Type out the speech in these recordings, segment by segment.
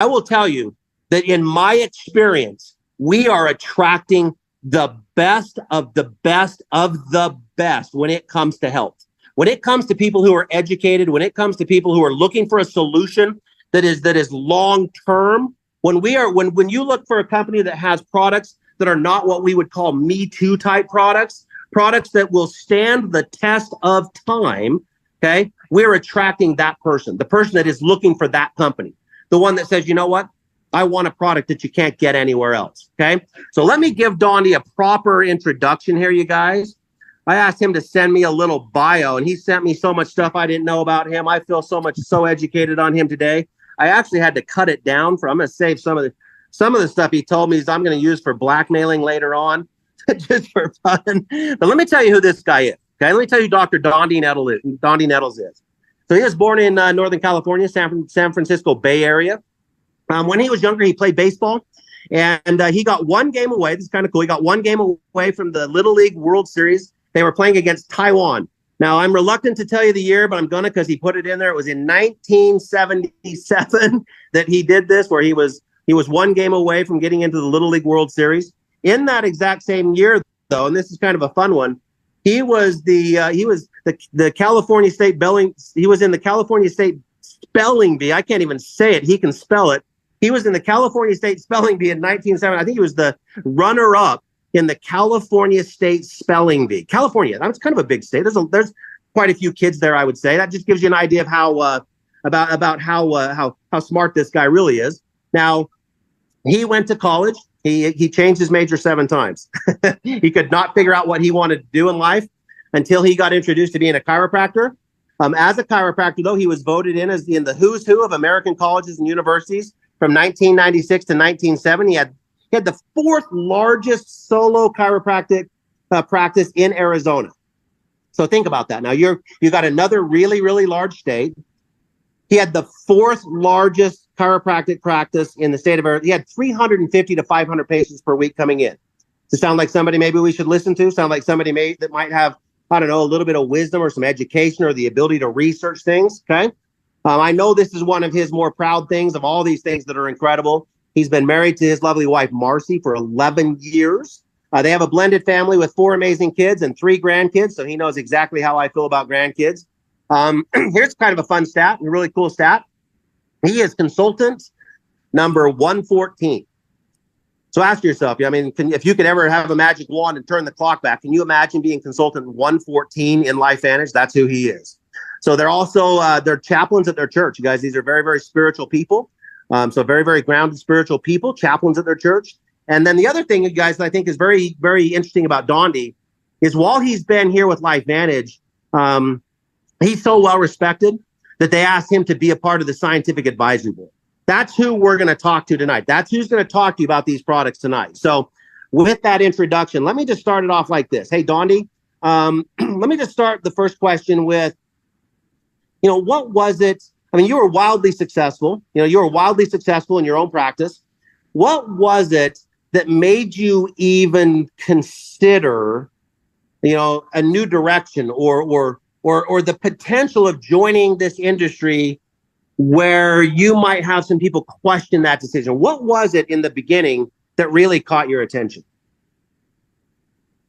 I will tell you that in my experience, we are attracting the best of the best of the best when it comes to health. When it comes to people who are educated, when it comes to people who are looking for a solution that is long term, when you look for a company that has products that are not what we would call Me Too type products that will stand the test of time, okay, we're attracting that person, the person that is looking for that company, the one that says, you know what, I want a product that you can't get anywhere else, okay? So let me give Dondee a proper introduction here, you guys. I asked him to send me a little bio, and he sent me so much stuff I didn't know about him. I feel so educated on him today. I actually had to cut it down I'm going to save some of the stuff he told me I'm going to use for blackmailing later on, just for fun. But let me tell you who this guy is. Okay, let me tell you who Dr. Dondee Nettles is. So he was born in Northern California, San Francisco Bay Area. When he was younger, he played baseball, and he got one game away. This is kind of cool. He got one game away from the Little League World Series. They were playing against Taiwan. Now, I'm reluctant to tell you the year, but I'm going to because he put it in there. It was in 1977 that he did this, where he was one game away from getting into the Little League World Series. In that exact same year, though, and this is kind of a fun one, he was the California State he was in the California State Spelling Bee. I can't even say it. He can spell it. He was in the California State Spelling Bee in 1970. I think he was the runner-up in the California State Spelling Bee. California, that's kind of a big state. There's quite a few kids there, I would say. That just gives you an idea of how about how smart this guy really is. Now, he went to college. He changed his major 7 times. He could not figure out what he wanted to do in life until he got introduced to being a chiropractor. As a chiropractor, though, he was voted in as in the who's who of American colleges and universities from 1996 to 1970. He had the 4th largest solo chiropractic practice in Arizona. So think about that. Now you got another really, really large state. He had the 4th largest chiropractic practice in the state of Arizona. He had 350 to 500 patients per week coming in. Does it sound like somebody maybe we should listen to? Sound like somebody that might have, I don't know, a little bit of wisdom or some education or the ability to research things, okay? I know this is one of his more proud things of all these things that are incredible. He's been married to his lovely wife, Marcy, for 11 years. They have a blended family with 4 amazing kids and 3 grandkids, so he knows exactly how I feel about grandkids. Here's kind of a fun stat, a really cool stat. He is consultant number 114. So ask yourself, I mean, if you could ever have a magic wand and turn the clock back, can you imagine being consultant 114 in LifeVantage? That's who he is. So they're also, they're chaplains at their church. You guys, these are very, very spiritual people. So very, very grounded spiritual people, chaplains at their church. And then the other thing, you guys, that I think is very, very interesting about Dondee is while he's been here with LifeVantage, he's so well respected that they asked him to be a part of the scientific advisory board. That's who we're going to talk to tonight. That's who's going to talk to you about these products tonight. So with that introduction, let me just start it off like this. Hey, Dondee, let me just start the first question with, what was it? I mean, you were wildly successful. You were wildly successful in your own practice. What was it that made you even consider, a new direction or the potential of joining this industry where you might have some people question that decision? What was it in the beginning that really caught your attention?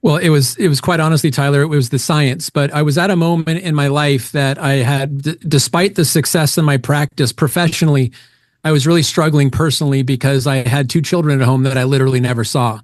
Well, it was quite honestly, Tyler, it was the science. But I was at a moment in my life that I had, despite the success in my practice professionally, I was really struggling personally because I had 2 children at home that I literally never saw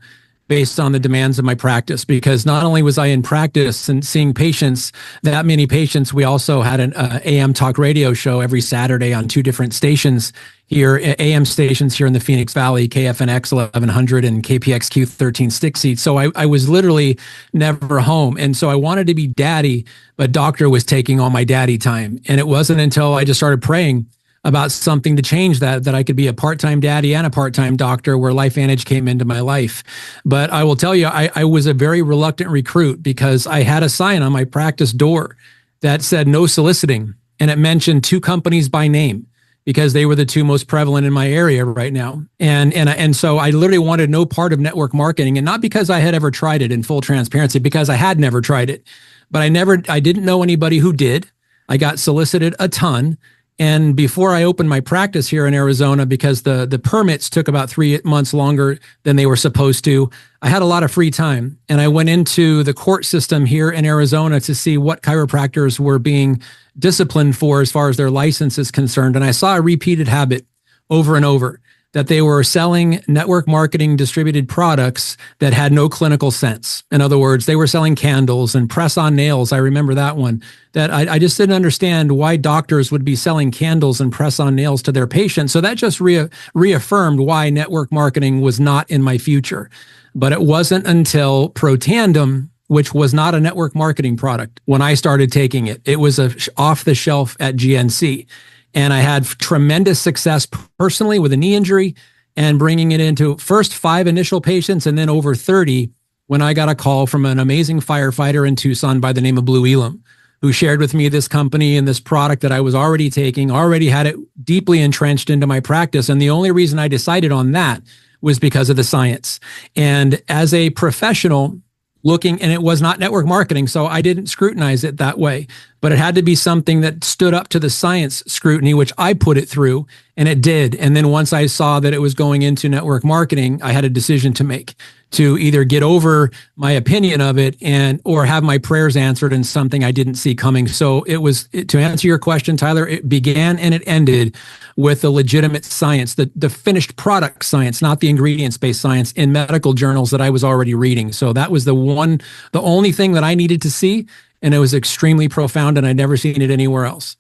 based on the demands of my practice. Because not only was I in practice and seeing patients, that many patients, we also had an AM talk radio show every Saturday on 2 different stations here, AM stations here in the Phoenix Valley, KFNX 1100 and KPXQ 13 stick seats. So I was literally never home. And so I wanted to be daddy, but doctor was taking all my daddy time. And it wasn't until I just started praying about something to change that I could be a part-time daddy and a part-time doctor, where LifeVantage came into my life. But I will tell you, I was a very reluctant recruit because I had a sign on my practice door that said no soliciting, and it mentioned 2 companies by name because they were the 2 most prevalent in my area right now. And so I literally wanted no part of network marketing, and not because I had ever tried it, in full transparency, because I had never tried it. But I didn't know anybody who did. I got solicited a ton. And before I opened my practice here in Arizona, because the permits took about 3 months longer than they were supposed to, I had a lot of free time. And I went into the court system here in Arizona to see what chiropractors were being disciplined for as far as their license is concerned. And I saw a repeated habit over and over, that they were selling network marketing distributed products that had no clinical sense. In other words, they were selling candles and press-on nails. I remember that one. That I just didn't understand why doctors would be selling candles and press-on nails to their patients. So that just reaffirmed why network marketing was not in my future. But it wasn't until Protandim, which was not a network marketing product, when I started taking it. It was off the shelf at GNC. And I had tremendous success personally with a knee injury and bringing it into first 5 initial patients and then over 30 when I got a call from an amazing firefighter in Tucson by the name of Blue Elam, who shared with me this company and this product that I was already taking, already had it deeply entrenched into my practice. And the only reason I decided on that was because of the science. And as a professional looking, and it was not network marketing, so I didn't scrutinize it that way, but it had to be something that stood up to the science scrutiny, which I put it through, and it did. And then once I saw that it was going into network marketing, I had a decision to make, to either get over my opinion of it or have my prayers answered in something I didn't see coming. So to answer your question, Tyler, it began and it ended with the legitimate science, the finished product science, not the ingredients-based science in medical journals that I was already reading. So that was the only thing that I needed to see. And it was extremely profound, and I'd never seen it anywhere else.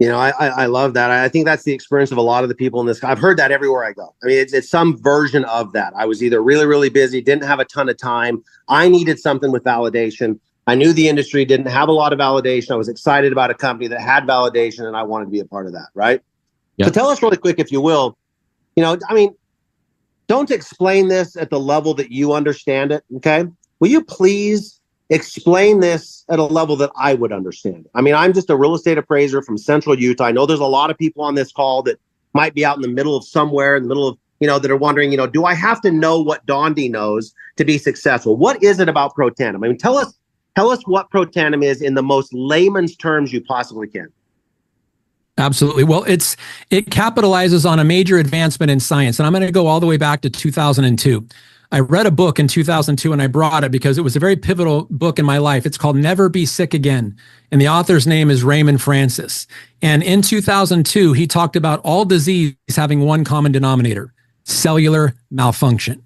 I love that. I think that's the experience of a lot of the people in this. I've heard that everywhere I go. I mean, it's some version of that. I was either really, really busy, didn't have a ton of time. I needed something with validation. I knew the industry didn't have a lot of validation. I was excited about a company that had validation, and I wanted to be a part of that, right? Yep. So tell us really quick, if you will, don't explain this at the level that you understand it, okay? Will you please explain this at a level that I would understand? I mean, I'm just a real estate appraiser from Central Utah. I know there's a lot of people on this call that might be out in the middle of somewhere, in the middle of, that are wondering, do I have to know what Dondee knows to be successful? What is it about Protandim? I mean, tell us what Protandim is in the most layman's terms you possibly can. Absolutely. Well, it capitalizes on a major advancement in science. And I'm going to go all the way back to 2002. I read a book in 2002 and I brought it because it was a very pivotal book in my life. It's called Never Be Sick Again. And the author's name is Raymond Francis. And in 2002, he talked about all disease having one common denominator: cellular malfunction.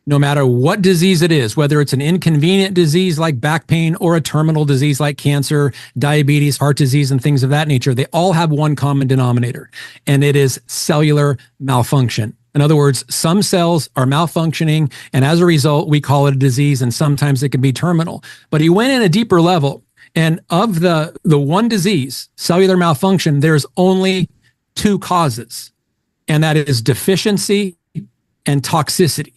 No matter what disease it is, whether it's an inconvenient disease like back pain or a terminal disease like cancer, diabetes, heart disease, and things of that nature, they all have one common denominator, and it is cellular malfunction. In other words, some cells are malfunctioning, and as a result, we call it a disease, and sometimes it can be terminal. But he went in a deeper level, and of the one disease, cellular malfunction, there's only 2 causes, and that is deficiency and toxicity.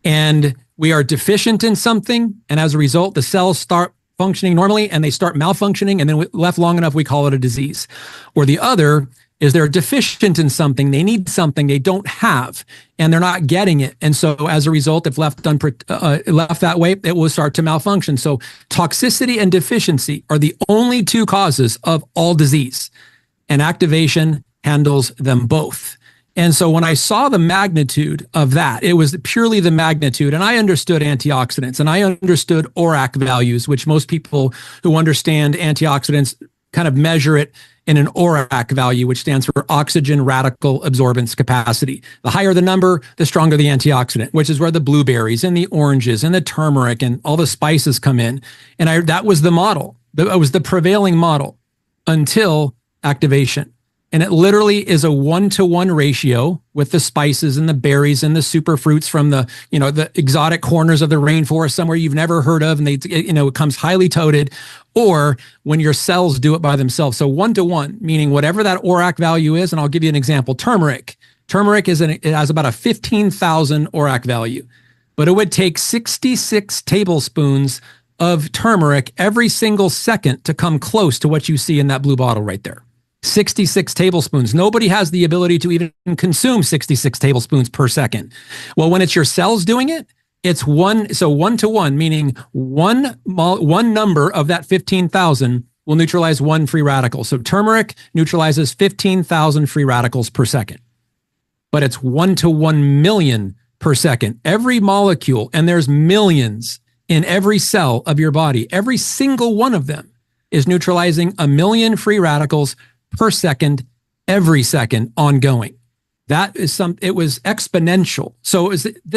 And we are deficient in something, and as a result, the cells start functioning normally, and they start malfunctioning, and then left long enough, we call it a disease. Or the other is they're deficient in something. They need something they don't have, and they're not getting it. And so as a result, if left that way, it will start to malfunction. So toxicity and deficiency are the only 2 causes of all disease, and activation handles them both. And so when I saw the magnitude of that, it was purely the magnitude. And I understood antioxidants, and I understood ORAC values, which most people who understand antioxidants kind of measure it in an ORAC value, which stands for oxygen radical absorbance capacity. The higher the number, the stronger the antioxidant, which is where the blueberries and the oranges and the turmeric and all the spices come in. And that was the model. That was the prevailing model until activation. And it literally is a 1-to-1 ratio with the spices and the berries and the super fruits from the exotic corners of the rainforest somewhere you've never heard of. And it comes highly toted, or when your cells do it by themselves. So 1-to-1, meaning whatever that ORAC value is. And I'll give you an example. Turmeric it has about a 15,000 ORAC value, but it would take 66 tablespoons of turmeric every single second to come close to what you see in that blue bottle right there. 66 tablespoons. Nobody has the ability to even consume 66 tablespoons per second. Well, when it's your cells doing it, it's 1 to 1, meaning one number of that 15,000 will neutralize 1 free radical. So turmeric neutralizes 15,000 free radicals per second. But it's 1 to 1 million per second. Every molecule, and there's millions in every cell of your body, every single one of them is neutralizing 1 million free radicals per second, every second, ongoing. That is it was exponential. So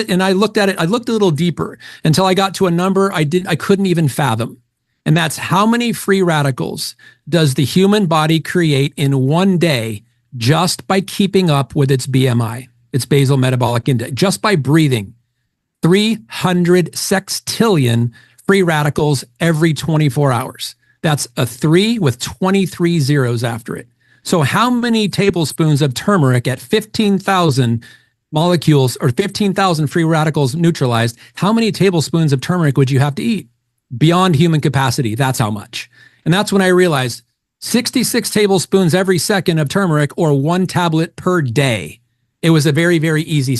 and I looked at it, I looked a little deeper until I got to a number I couldn't even fathom. And that's how many free radicals does the human body create in one day just by keeping up with its BMI, its basal metabolic index, just by breathing. 300 sextillion free radicals every 24 hours. That's a 3 with 23 zeros after it. So how many tablespoons of turmeric at 15,000 molecules or 15,000 free radicals neutralized, how many tablespoons of turmeric would you have to eat? Beyond human capacity, that's how much. And that's when I realized 66 tablespoons every second of turmeric, or 1 tablet per day. It was a very, very easy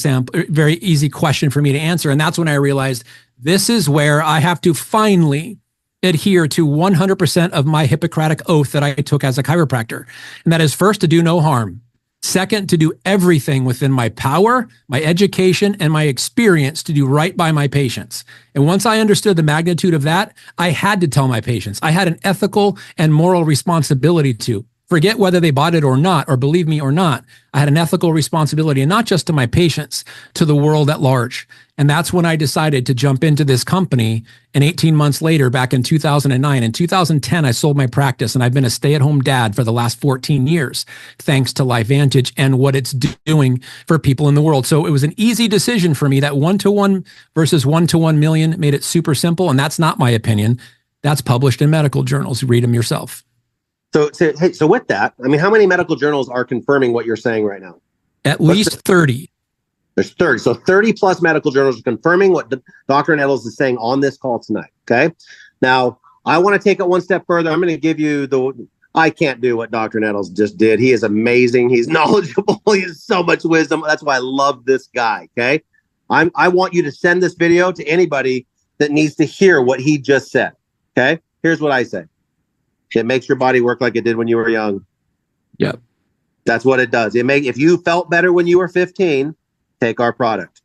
very easy question for me to answer. And that's when I realized this is where I have to finally adhere to 100% of my Hippocratic oath that I took as a chiropractor. And that is, first, to do no harm. Second, to do everything within my power, my education, and my experience to do right by my patients. And once I understood the magnitude of that, I had to tell my patients. I had an ethical and moral responsibility to. Forget whether they bought it or not, or believe me or not. I had an ethical responsibility, and not just to my patients, to the world at large. And that's when I decided to jump into this company. And 18 months later, back in 2009, in 2010, I sold my practice, and I've been a stay-at-home dad for the last 14 years, thanks to LifeVantage and what it's doing for people in the world. So it was an easy decision for me. That 1-to-1 versus 1-to-1 million made it super simple. And that's not my opinion. That's published in medical journals. Read them yourself. So with that, I mean, how many medical journals are confirming what you're saying right now? At least 30. There's 30. So 30 plus medical journals are confirming what Dr. Nettles is saying on this call tonight. Okay. Now, I want to take it one step further. I'm going to give you I can't do what Dr. Nettles just did. He is amazing. He's knowledgeable. He has so much wisdom. That's why I love this guy. Okay. I want you to send this video to anybody that needs to hear what he just said. Okay. Here's what I say. It makes your body work like it did when you were young. Yep. That's what it does. If you felt better when you were 15, take our product.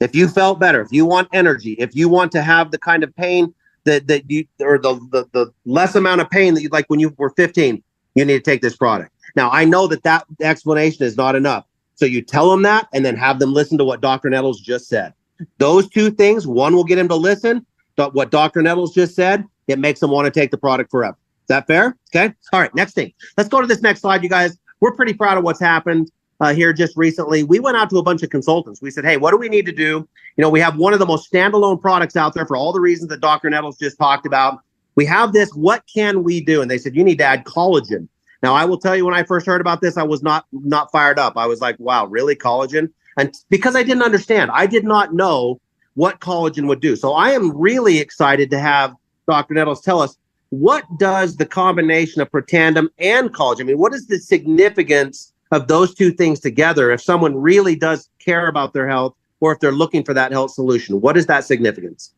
If you felt better, if you want energy, if you want to have the kind of pain that you, or the less amount of pain that you'd like when you were 15, you need to take this product. Now, I know that explanation is not enough. So you tell them that, and then have them listen to what Dr. Nettles just said. Those two things, one will get him to listen to what Dr. Nettles just said. It makes them want to take the product forever. Is that fair? Okay. All right. Next thing. Let's go to this next slide, you guys. We're pretty proud of what's happened here just recently. We went out to a bunch of consultants. We said, hey, what do we need to do? You know, we have one of the most standalone products out there for all the reasons that Dr. Nettles just talked about. We have this. What can we do? And they said, you need to add collagen. Now, I will tell you, when I first heard about this, I was not fired up. I was like, wow, really, collagen? And because I didn't understand, I did not know what collagen would do. So I am really excited to have Dr. Nettles tell us, what does the combination of Protandim and collagen, I mean, what is the significance of those two things together if someone really does care about their health, or if they're looking for that health solution? What is that significance?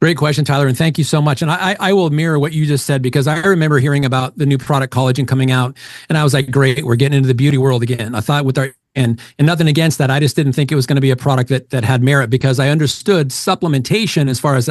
Great question, Tyler, and thank you so much. And I will mirror what you just said, because I remember hearing about the new product collagen coming out, and I was like, great, we're getting into the beauty world again. I thought and nothing against that. I just didn't think it was going to be a product that had merit, because I understood supplementation as far as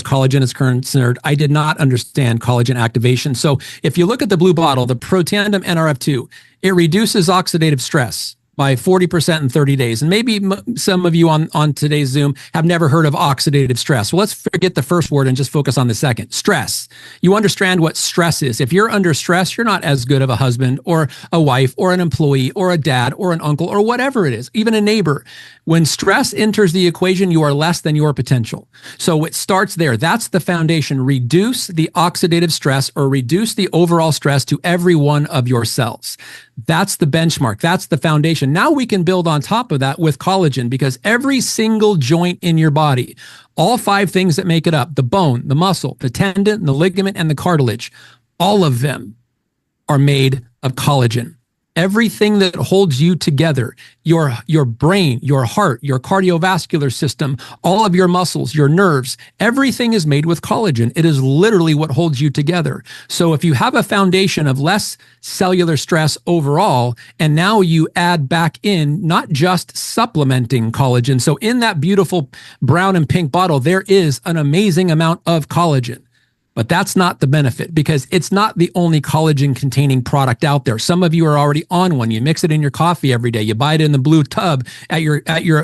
collagen is concerned. I did not understand collagen activation. So if you look at the blue bottle, the Protandim NRF2, it reduces oxidative stress by 40% in 30 days. And maybe some of you on today's Zoom have never heard of oxidative stress. Well, let's forget the first word and just focus on the second. Stress. You understand what stress is. If you're under stress, you're not as good of a husband or a wife or an employee or a dad or an uncle or whatever it is, even a neighbor. When stress enters the equation, you are less than your potential. So it starts there. That's the foundation. Reduce the oxidative stress, or reduce the overall stress to every one of your cells. That's the benchmark. That's the foundation. Now we can build on top of that with collagen, because every single joint in your body, all 5 things that make it up, the bone, the muscle, the tendon, the ligament, and the cartilage, all of them are made of collagen. Everything that holds you together, your brain, your heart, your cardiovascular system, all of your muscles, your nerves, everything is made with collagen. It is literally what holds you together. So if you have a foundation of less cellular stress overall, and now you add back in not just supplementing collagen. So in that beautiful brown and pink bottle, there is an amazing amount of collagen. But that's not the benefit, because it's not the only collagen containing product out there. Some of you are already on one. You mix it in your coffee every day. You buy it in the blue tub at your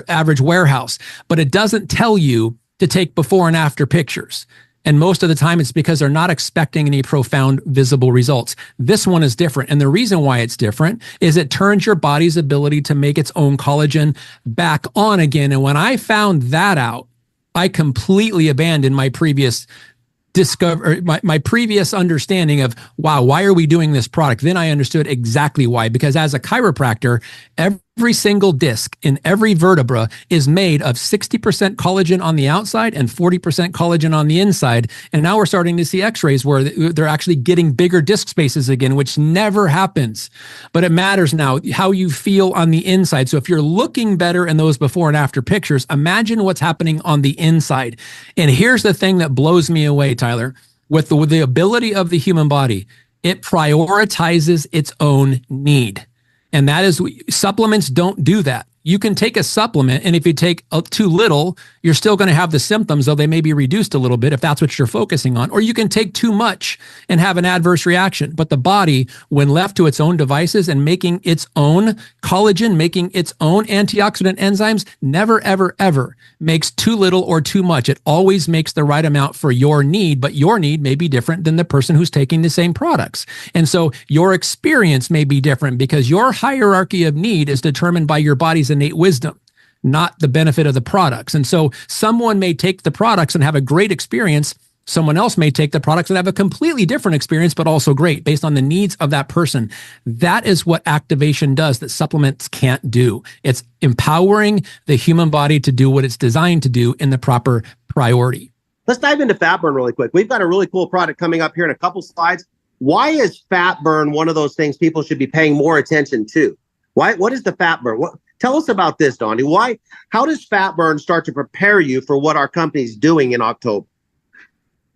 average warehouse, but it doesn't tell you to take before and after pictures. And most of the time it's because they're not expecting any profound visible results. This one is different. And the reason why it's different is it turns your body's ability to make its own collagen back on again. And when I found that out, I completely abandoned my previous my previous understanding of, wow, why are we doing this product? Then I understood exactly why. Because as a chiropractor, every single disc in every vertebra is made of 60% collagen on the outside and 40% collagen on the inside. And now we're starting to see x-rays where they're actually getting bigger disc spaces again, which never happens. But it matters now how you feel on the inside. So if you're looking better in those before and after pictures, imagine what's happening on the inside. And here's the thing that blows me away, Tyler. With the ability of the human body, it prioritizes its own need. And that is, supplements don't do that. You can take a supplement, and if you take too little, you're still going to have the symptoms, though they may be reduced a little bit if that's what you're focusing on. Or you can take too much and have an adverse reaction. But the body, when left to its own devices and making its own collagen, making its own antioxidant enzymes, never, ever, ever makes too little or too much. It always makes the right amount for your need, but your need may be different than the person who's taking the same products. And so your experience may be different because your hierarchy of need is determined by your body's innate wisdom, not the benefit of the products. And so someone may take the products and have a great experience. Someone else may take the products and have a completely different experience, but also great based on the needs of that person. That is what activation does that supplements can't do. It's empowering the human body to do what it's designed to do in the proper priority. Let's dive into fat burn really quick. We've got a really cool product coming up here in a couple slides. Why is fat burn one of those things people should be paying more attention to? What is the fat burn? Tell us about this, Dondee. How does fat burn start to prepare you for what our company's doing in October?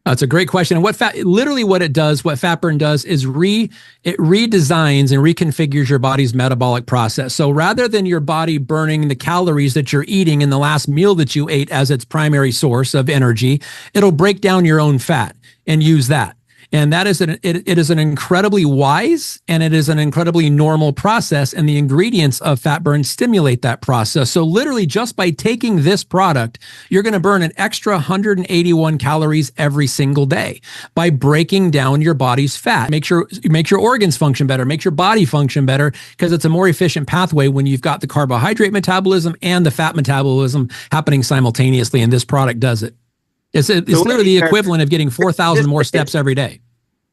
That's a great question. And what fat burn does is it redesigns and reconfigures your body's metabolic process. So rather than your body burning the calories that you're eating in the last meal that you ate as its primary source of energy, it'll break down your own fat and use that. And that is it is an incredibly wise and it is an incredibly normal process. And the ingredients of fat burn stimulate that process. So literally just by taking this product, you're going to burn an extra 181 calories every single day by breaking down your body's fat. Make your organs function better, make your body function better, because it's a more efficient pathway when you've got the carbohydrate metabolism and the fat metabolism happening simultaneously. And this product does it. It's literally the equivalent of getting 4,000 more steps every day.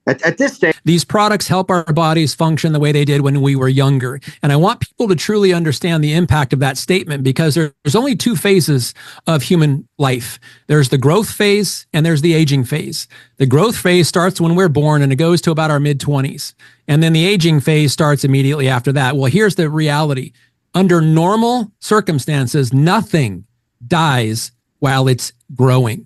At this stage, these products help our bodies function the way they did when we were younger. And I want people to truly understand the impact of that statement, because there's only two phases of human life. There's the growth phase and there's the aging phase. The growth phase starts when we're born and it goes to about our mid-20s. And then the aging phase starts immediately after that. Well, here's the reality. Under normal circumstances, nothing dies while it's growing.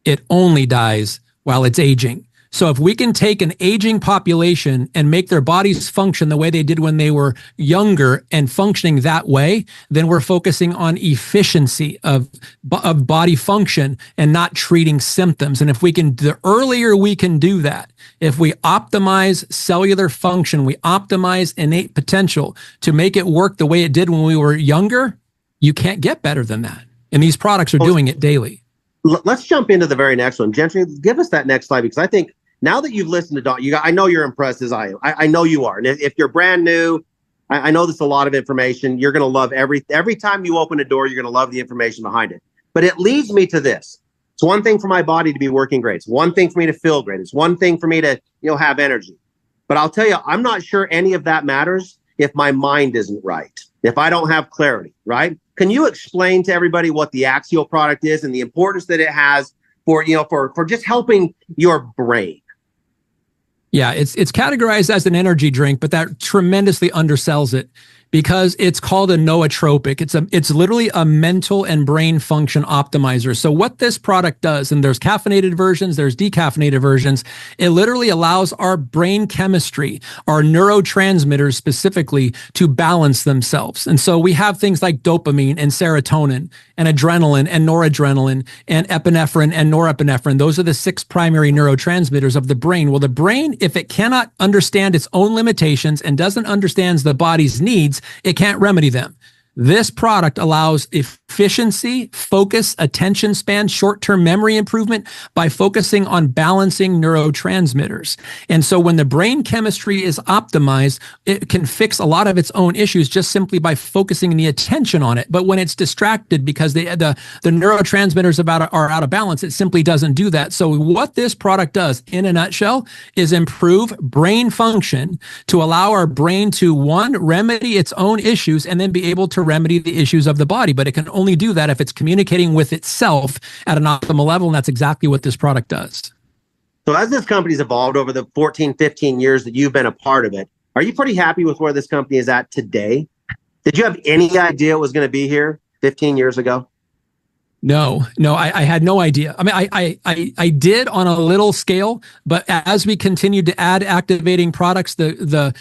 It only dies while it's aging. So if we can take an aging population and make their bodies function the way they did when they were younger and functioning that way, then we're focusing on efficiency of body function and not treating symptoms. And if we can, the earlier we can do that, if we optimize cellular function, we optimize innate potential to make it work the way it did when we were younger, you can't get better than that. And these products are doing it daily. Let's jump into the very next one. Gentry, give us that next slide, because I think now that you've listened to Don, I know you're impressed as I am. I know you are. And if you're brand new, I know this is a lot of information. You're going to love every time you open a door, you're going to love the information behind it. But it leads me to this. It's one thing for my body to be working great. It's one thing for me to feel great. It's one thing for me to, have energy. But I'll tell you, I'm not sure any of that matters if my mind isn't right, if I don't have clarity, right? Can you explain to everybody what the AgeWell product is and the importance that it has for just helping your brain? Yeah, it's categorized as an energy drink, but that tremendously undersells it because it's called a nootropic. It's literally a mental and brain function optimizer. So what this product does, and there's caffeinated versions, there's decaffeinated versions, it literally allows our brain chemistry, our neurotransmitters specifically, to balance themselves. And so we have things like dopamine and serotonin and adrenaline and noradrenaline and epinephrine and norepinephrine. Those are the 6 primary neurotransmitters of the brain. Well, the brain, if it cannot understand its own limitations and doesn't understand the body's needs, it can't remedy them. This product allows efficiency, focus, attention span, short-term memory improvement by focusing on balancing neurotransmitters. And so when the brain chemistry is optimized, it can fix a lot of its own issues just simply by focusing the attention on it. But when it's distracted because the neurotransmitters are out of balance, it simply doesn't do that. So what this product does, in a nutshell, is improve brain function to allow our brain to, 1, remedy its own issues and then be able to remedy the issues of the body. But it can only do that if it's communicating with itself at an optimal level. And that's exactly what this product does. So as this company's evolved over the 14, 15 years that you've been a part of it, are you pretty happy with where this company is at today? Did you have any idea it was going to be here 15 years ago? No, I had no idea. I mean, I did on a little scale, but as we continued to add activating products, the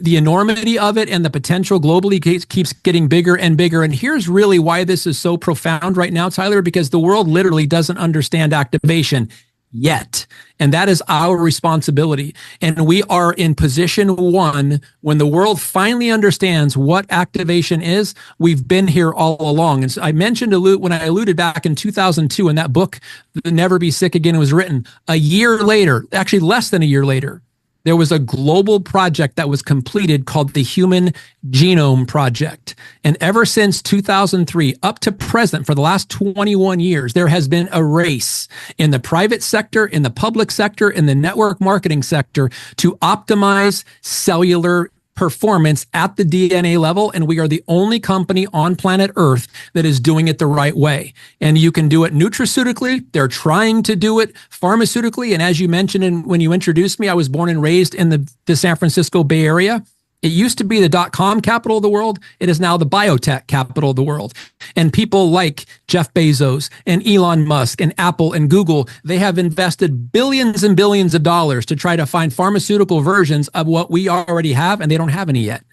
enormity of it and the potential globally keeps getting bigger and bigger. And here's really why this is so profound right now, Tyler, because the world literally doesn't understand activation yet. And that is our responsibility. And we are in position 1 when the world finally understands what activation is. We've been here all along. And so I mentioned when I alluded back in 2002 in that book, Never Be Sick Again, was written. A year later, actually less than a year later, there was a global project that was completed called the Human Genome Project. And ever since 2003 up to present, for the last 21 years, there has been a race in the private sector, in the public sector, in the network marketing sector to optimize cellular performance at the DNA level. And we are the only company on planet Earth that is doing it the right way. And you can do it nutraceutically. They're trying to do it pharmaceutically. And as you mentioned when you introduced me, I was born and raised in the San Francisco Bay Area. It used to be the .com capital of the world. It is now the biotech capital of the world. And people like Jeff Bezos and Elon Musk and Apple and Google, they have invested billions and billions of dollars to try to find pharmaceutical versions of what we already have, and they don't have any yet.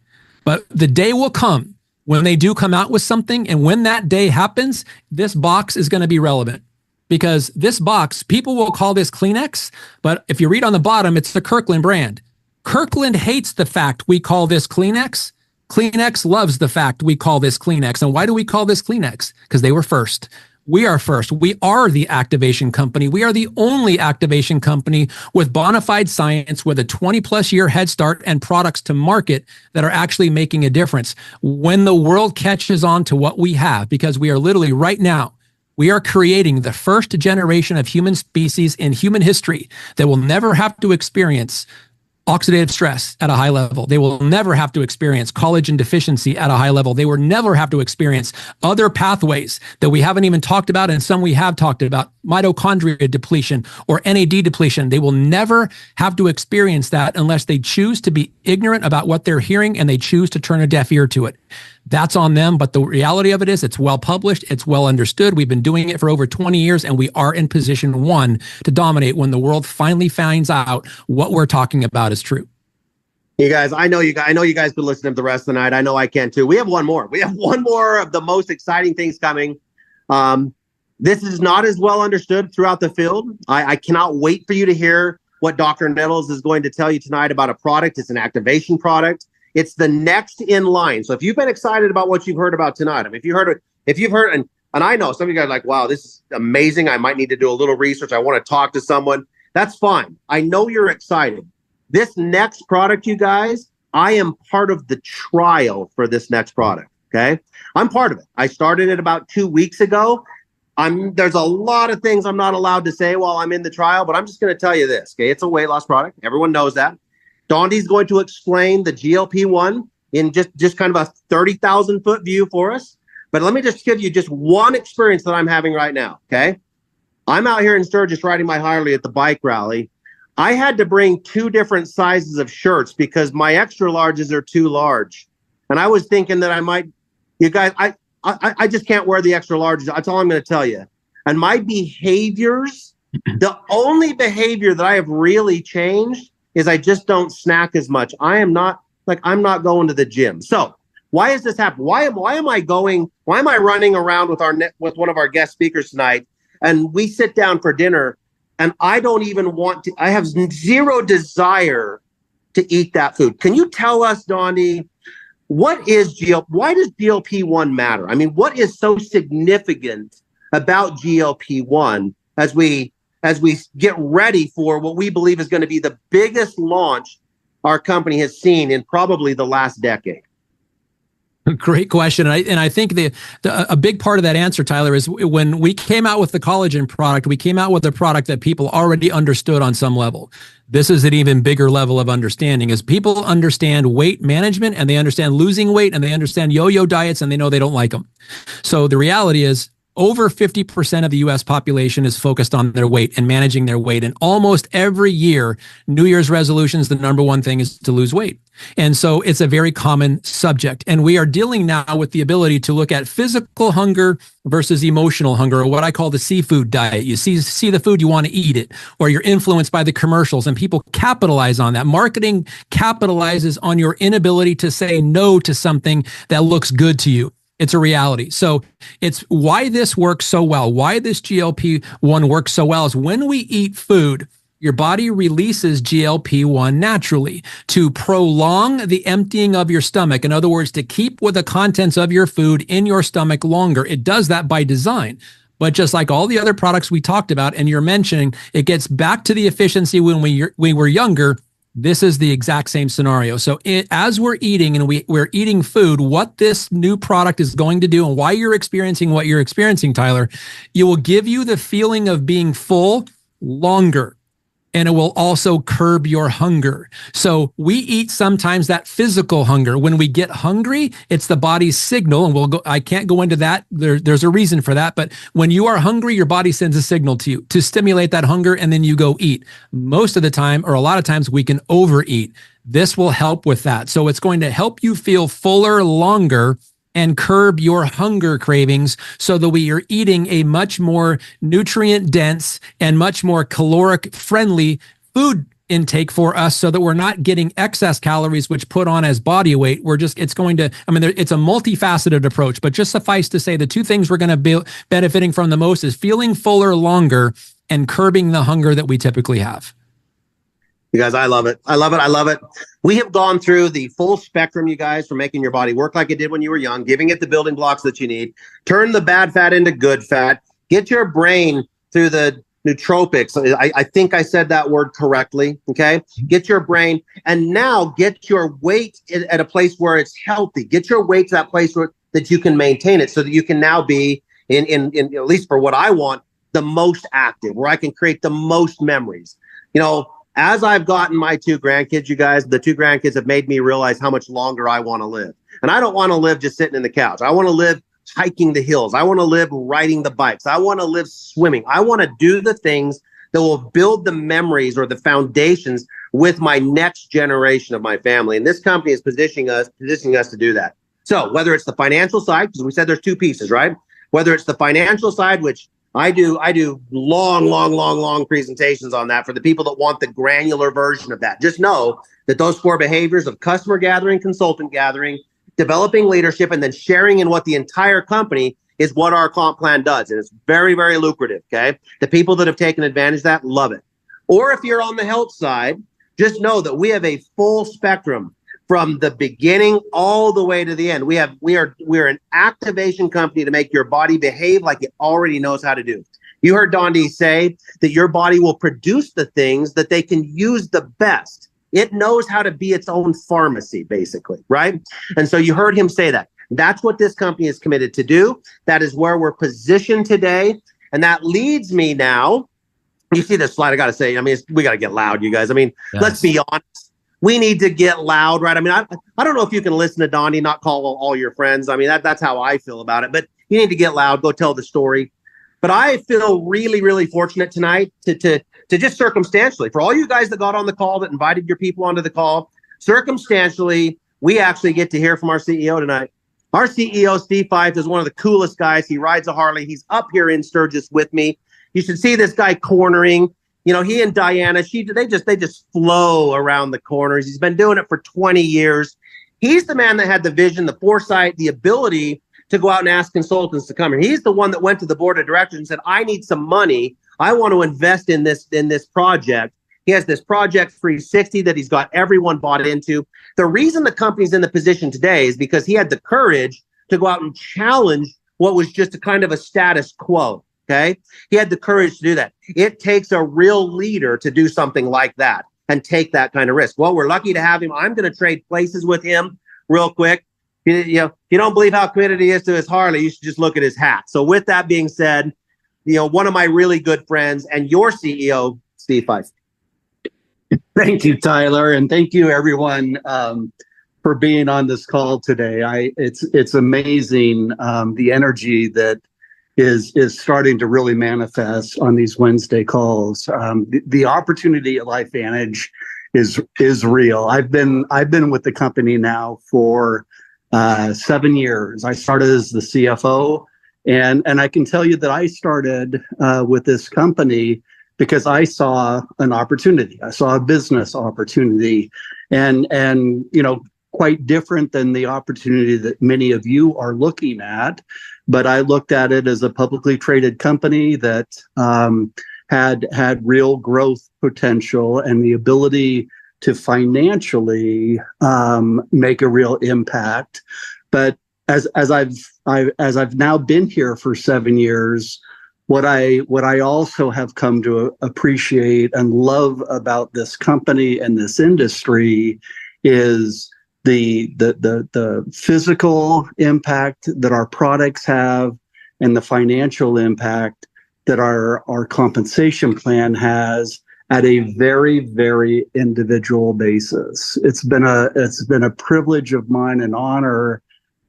But the day will come when they do come out with something, and when that day happens, this box is going to be relevant. Because this box, people will call this Kleenex, but if you read on the bottom, it's the Kirkland brand. Kirkland hates the fact we call this Kleenex. Kleenex loves the fact we call this Kleenex. And why do we call this Kleenex? Because they were first. We are first. We are the activation company. We are the only activation company with bona fide science, with a 20+ year head start and products to market that are actually making a difference. When the world catches on to what we have, because we are literally right now, we are creating the first generation of human species in human history that will never have to experience oxidative stress at a high level. They will never have to experience collagen deficiency at a high level. They will never have to experience other pathways that we haven't even talked about, and some we have talked about, mitochondria depletion or NAD depletion. They will never have to experience that unless they choose to be ignorant about what they're hearing and they choose to turn a deaf ear to it. That's on them. But the reality of it is it's well published. It's well understood. We've been doing it for over 20 years, and we are in position 1 to dominate when the world finally finds out what we're talking about is true. You guys, I know you guys could listen to the rest of the night. I know I can too. We have one more. We have one more of the most exciting things coming. This is not as well understood throughout the field. I cannot wait for you to hear what Dr. Nettles is going to tell you tonight about a product. It's an activation product. It's the next in line. So if you've been excited about what you've heard about tonight, I mean, if you've heard, and I know some of you guys are like, wow, this is amazing. I might need to do a little research. I want to talk to someone. That's fine. I know you're excited. This next product, you guys, I am part of the trial for this next product. Okay. I'm part of it. I started it about 2 weeks ago. There's a lot of things I'm not allowed to say while I'm in the trial, but I'm just going to tell you this. Okay. It's a weight loss product. Everyone knows that. Dondee's going to explain the GLP-1 in just kind of a 30,000 foot view for us. But let me just give you just one experience that I'm having right now. Okay. I'm out here in Sturgis riding my Harley at the bike rally. I had to bring 2 different sizes of shirts because my extra larges are too large. And I was thinking that I might, you guys, I just can't wear the extra larges. That's all I'm going to tell you. And my behaviors, the only behavior that I have really changed is I just don't snack as much. I'm not going to the gym. So why is this happening? Why am I running around with one of our guest speakers tonight, and we sit down for dinner, and I don't even want to, I have zero desire to eat that food. Can you tell us, Dondee, why does GLP-1 matter? I mean, what is so significant about GLP-1 as we get ready for what we believe is going to be the biggest launch our company has seen in probably the last decade? Great question. And I think a big part of that answer, Tyler, is when we came out with the collagen product, we came out with a product that people already understood on some level. This is an even bigger level of understanding, is people understand weight management, and they understand losing weight, and they understand yo-yo diets, and they know they don't like them. So the reality is, over 50% of the U.S. population is focused on their weight and managing their weight. And almost every year, New Year's resolutions, the number one thing is to lose weight. And so it's a very common subject. And we are dealing now with the ability to look at physical hunger versus emotional hunger, or what I call the seafood diet. You see the food, you want to eat it, or you're influenced by the commercials, and people capitalize on that. Marketing capitalizes on your inability to say no to something that looks good to you. It's a reality. So it's why this works so well. Why this GLP-1 works so well is when we eat food, your body releases GLP-1 naturally to prolong the emptying of your stomach. In other words, to keep with the contents of your food in your stomach longer. It does that by design. But just like all the other products we talked about, and you're mentioning, it gets back to the efficiency when we were younger. This is the exact same scenario. So as we're eating and we're eating food, what this new product is going to do and why you're experiencing what you're experiencing, Tyler, it will give you the feeling of being full longer. And it will also curb your hunger. So we eat sometimes that physical hunger. When we get hungry, it's the body's signal. And I can't go into that. There's a reason for that. But when you are hungry, your body sends a signal to you to stimulate that hunger, and then you go eat. Most of the time, or a lot of times, we can overeat. This will help with that. So it's going to help you feel fuller longer and curb your hunger cravings so that we are eating a much more nutrient dense and much more caloric friendly food intake for us, so that we're not getting excess calories, which put on as body weight. It's a multifaceted approach, but just suffice to say the 2 things we're going to be benefiting from the most is feeling fuller longer and curbing the hunger that we typically have. You guys, I love it. I love it. I love it. We have gone through the full spectrum, you guys, for making your body work like it did when you were young, giving it the building blocks that you need, turn the bad fat into good fat, get your brain through the nootropics. I think I said that word correctly. Okay. Get your brain, and now get your weight at a place where it's healthy. Get your weight to that place that you can maintain it, so that you can now be in at least for what I want, the most active, where I can create the most memories. As I've gotten my 2 grandkids, you guys, the 2 grandkids have made me realize how much longer I want to live. And I don't want to live just sitting in the couch. I want to live hiking the hills. I want to live riding the bikes. I want to live swimming. I want to do the things that will build the memories or the foundations with my next generation of my family. And this company is positioning us to do that. So whether it's the financial side, because we said there's 2 pieces, right? Whether it's the financial side, which I do long presentations on that for the people that want the granular version of that. Just know that those 4 behaviors of customer gathering, consultant gathering, developing leadership, and then sharing in what the entire company is what our comp plan does. And it's very, very lucrative. Okay. The people that have taken advantage of that love it. Or if you're on the health side, just know that we have a full spectrum from the beginning all the way to the end. We're an activation company to make your body behave like it already knows how to do. You heard Dondee say that your body will produce the things that they can use the best. It knows how to be its own pharmacy, basically, right? And so you heard him say that. That's what this company is committed to do. That is where we're positioned today. And that leads me now. You see this slide, I got to say, we got to get loud, you guys. Yes. Let's be honest. We need to get loud, right? I don't know if you can listen to Dondee, not call all your friends. That's how I feel about it. But you need to get loud. Go tell the story. But I feel really, really fortunate tonight to just circumstantially, for all you guys that got on the call, that invited your people onto the call, circumstantially, we actually get to hear from our CEO tonight. Our CEO, Steve Fife, is one of the coolest guys. He rides a Harley. He's up here in Sturgis with me. You should see this guy cornering. You know, he and Diana, they just flow around the corners. He's been doing it for 20 years. He's the man that had the vision, the foresight, the ability to go out and ask consultants to come here. He's the one that went to the board of directors and said, I need some money. I want to invest in this project. He has this Project 360 that he's got everyone bought into. The reason the company's in the position today is because he had the courage to go out and challenge what was just a kind of a status quo. Okay. He had the courage to do that. It takes a real leader to do something like that and take that kind of risk. Well, we're lucky to have him. I'm going to trade places with him real quick. You don't believe how committed he is to his Harley, you should just look at his hat. So with that being said, one of my really good friends and your CEO, Steve Fife. Thank you, Tyler, and thank you, everyone, for being on this call today. It's amazing the energy that is starting to really manifest on these Wednesday calls. The opportunity at LifeVantage is real. I've been with the company now for 7 years. I started as the CFO, and I can tell you that I started with this company because I saw an opportunity. I saw a business opportunity, and quite different than the opportunity that many of you are looking at. But I looked at it as a publicly traded company that had real growth potential and the ability to financially make a real impact. But as I've now been here for 7 years, what I also have come to appreciate and love about this company and this industry is the physical impact that our products have and the financial impact that our compensation plan has at a very, very individual basis. It's been a privilege of mine, an honor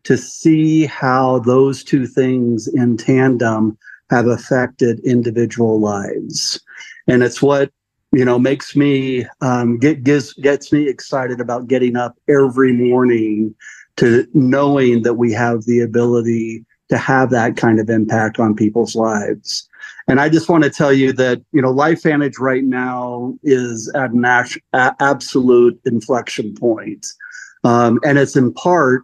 to see how those two things in tandem have affected individual lives. And it's what makes me gets me excited about getting up every morning, to knowing that we have the ability to have that kind of impact on people's lives. And I just want to tell you that LifeVantage right now is at an absolute inflection point, and it's in part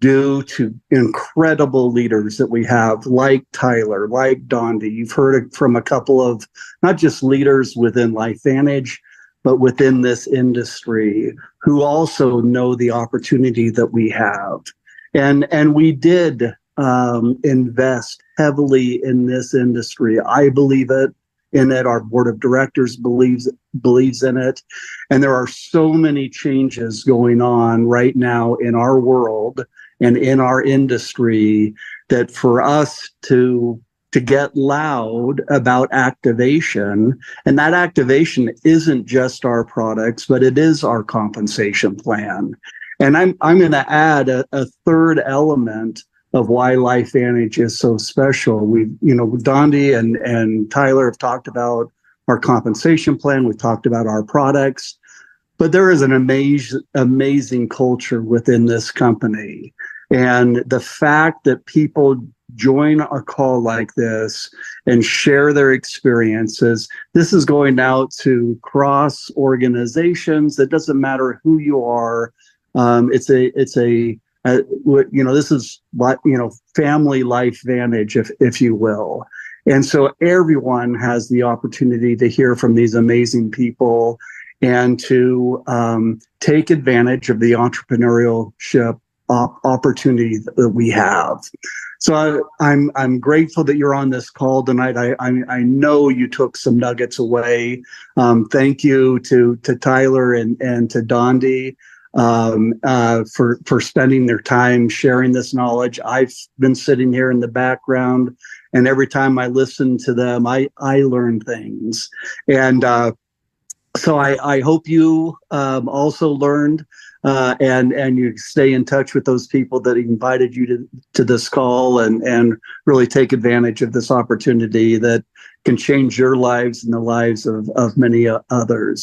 due to incredible leaders that we have, like Tyler, like Dondee. You've heard it from a couple of not just leaders within LifeVantage, but within this industry, who also know the opportunity that we have. And we did invest heavily in this industry. I believe in it. Our board of directors believes in it. And there are so many changes going on right now in our world and in our industry that for us to get loud about activation, and that activation isn't just our products, but it is our compensation plan. And I'm going to add a third element of why LifeVantage is so special. Dondee and Tyler have talked about our compensation plan. We've talked about our products, but there is an amazing culture within this company. And the fact that people join a call like this and share their experiences, this is going out to cross organizations. It doesn't matter who you are. This is family LifeVantage, if you will. And so everyone has the opportunity to hear from these amazing people and to take advantage of the entrepreneurship opportunity that we have. So I'm grateful that you're on this call tonight. I know you took some nuggets away. Thank you to Tyler and to Dondee for spending their time sharing this knowledge. I've been sitting here in the background, and every time I listen to them, I learn things. And so I hope you also learned. and you stay in touch with those people that invited you to this call, and really take advantage of this opportunity that can change your lives and the lives of many others.